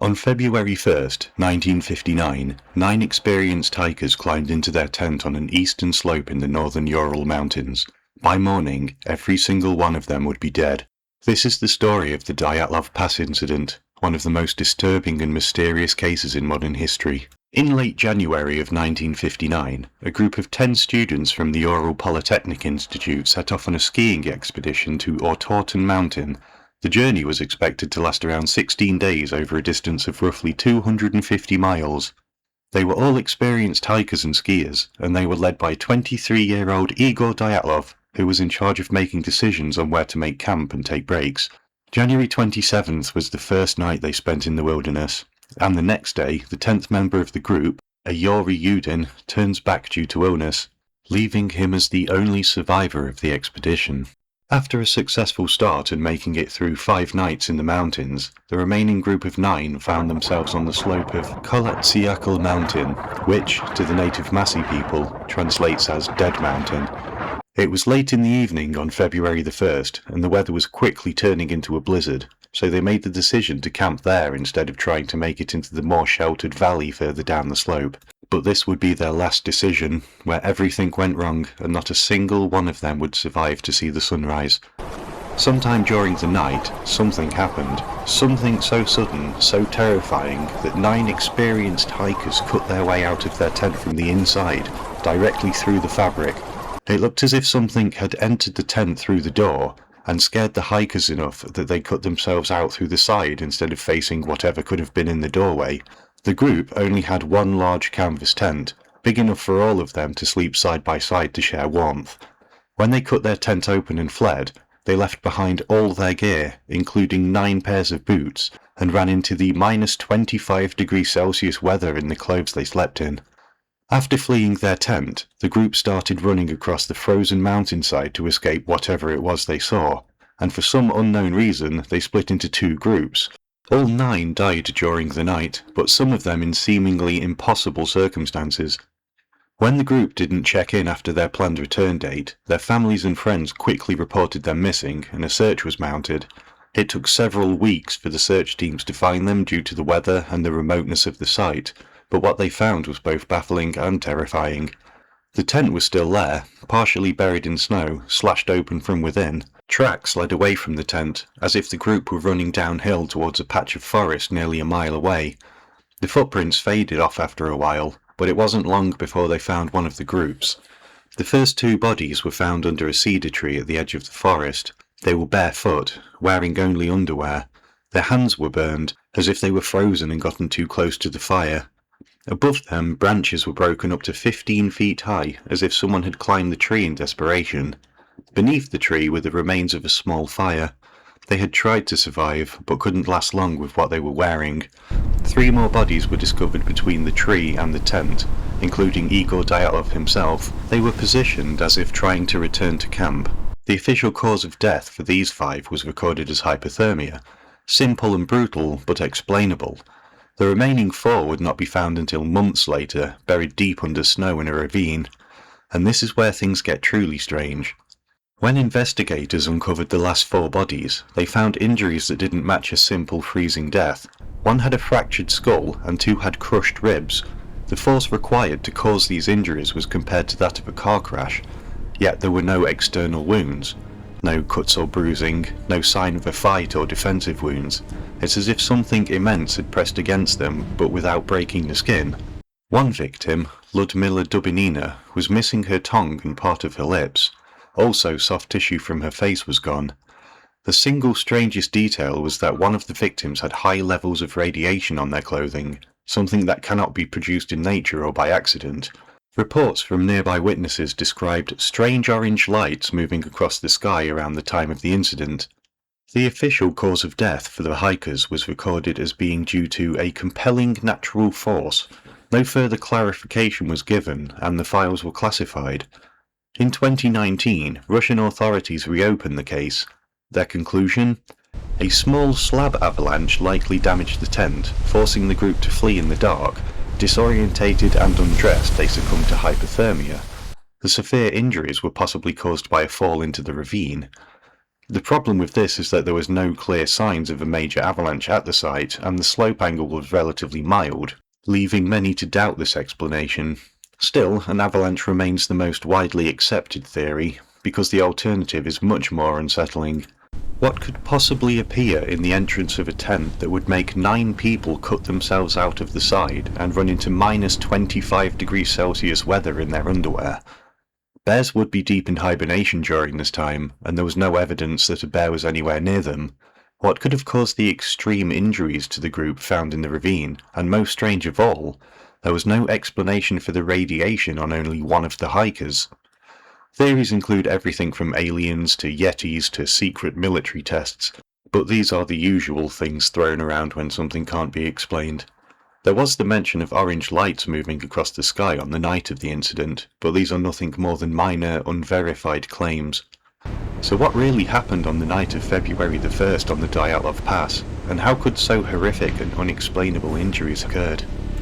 On February 1st, 1959, 9 experienced hikers climbed into their tent on an eastern slope in the northern Ural Mountains. By morning, every single one of them would be dead. This is the story of the Dyatlov Pass incident, one of the most disturbing and mysterious cases in modern history. In late January of 1959, a group of 10 students from the Ural Polytechnic Institute set off on a skiing expedition to Ural Mountains. The journey was expected to last around 16 days over a distance of roughly 250 miles. They were all experienced hikers and skiers, and they were led by 23-year-old Igor Dyatlov, who was in charge of making decisions on where to make camp and take breaks. January 27th was the first night they spent in the wilderness, and the next day, the 10th member of the group, a Yuri Yudin, turns back due to illness, leaving him as the only survivor of the expedition. After a successful start and making it through 5 nights in the mountains, the remaining group of 9 found themselves on the slope of Ural Mountain, which, to the native Masi people, translates as Dead Mountain. It was late in the evening on February the 1st, and the weather was quickly turning into a blizzard, so they made the decision to camp there instead of trying to make it into the more sheltered valley further down the slope. But this would be their last decision, where everything went wrong and not a single one of them would survive to see the sunrise. Sometime during the night, something happened. Something so sudden, so terrifying, that 9 experienced hikers cut their way out of their tent from the inside, directly through the fabric. It looked as if something had entered the tent through the door, and scared the hikers enough that they cut themselves out through the side instead of facing whatever could have been in the doorway. The group only had one large canvas tent, big enough for all of them to sleep side by side to share warmth. When they cut their tent open and fled, they left behind all their gear, including 9 pairs of boots, and ran into the minus 25 degrees Celsius weather in the clothes they slept in. After fleeing their tent, the group started running across the frozen mountainside to escape whatever it was they saw, and for some unknown reason they split into 2 groups. All 9 died during the night, but some of them in seemingly impossible circumstances. When the group didn't check in after their planned return date, their families and friends quickly reported them missing and a search was mounted. It took several weeks for the search teams to find them due to the weather and the remoteness of the site, but what they found was both baffling and terrifying. The tent was still there, partially buried in snow, slashed open from within. Tracks led away from the tent, as if the group were running downhill towards a patch of forest nearly a mile away. The footprints faded off after a while, but it wasn't long before they found one of the groups. The first 2 bodies were found under a cedar tree at the edge of the forest. They were barefoot, wearing only underwear. Their hands were burned, as if they were frozen and gotten too close to the fire. Above them, branches were broken up to 15 feet high, as if someone had climbed the tree in desperation. Beneath the tree were the remains of a small fire. They had tried to survive, but couldn't last long with what they were wearing. 3 more bodies were discovered between the tree and the tent, including Igor Dyatlov himself. They were positioned as if trying to return to camp. The official cause of death for these 5 was recorded as hypothermia. Simple and brutal, but explainable. The remaining 4 would not be found until months later, buried deep under snow in a ravine. And this is where things get truly strange. When investigators uncovered the last 4 bodies, they found injuries that didn't match a simple freezing death. 1 had a fractured skull and 2 had crushed ribs. The force required to cause these injuries was compared to that of a car crash, yet there were no external wounds. No cuts or bruising, no sign of a fight or defensive wounds. It's as if something immense had pressed against them, but without breaking the skin. One victim, Ludmila Dubinina, was missing her tongue and part of her lips. Also, soft tissue from her face was gone. The single strangest detail was that one of the victims had high levels of radiation on their clothing, something that cannot be produced in nature or by accident. Reports from nearby witnesses described strange orange lights moving across the sky around the time of the incident. The official cause of death for the hikers was recorded as being due to a compelling natural force. No further clarification was given, and the files were classified. In 2019, Russian authorities reopened the case. Their conclusion? A small slab avalanche likely damaged the tent, forcing the group to flee in the dark. Disorientated and undressed, they succumbed to hypothermia. The severe injuries were possibly caused by a fall into the ravine. The problem with this is that there was no clear signs of a major avalanche at the site, and the slope angle was relatively mild, leaving many to doubt this explanation. Still, an avalanche remains the most widely accepted theory, because the alternative is much more unsettling. What could possibly appear in the entrance of a tent that would make 9 people cut themselves out of the side and run into minus 25 degrees Celsius weather in their underwear? Bears would be deep in hibernation during this time, and there was no evidence that a bear was anywhere near them. What could have caused the extreme injuries to the group found in the ravine, and most strange of all, there was no explanation for the radiation on only one of the hikers. Theories include everything from aliens to yetis to secret military tests, but these are the usual things thrown around when something can't be explained. There was the mention of orange lights moving across the sky on the night of the incident, but these are nothing more than minor, unverified claims. So what really happened on the night of February the 1st on the Dyatlov Pass, and how could so horrific and unexplainable injuries occurred?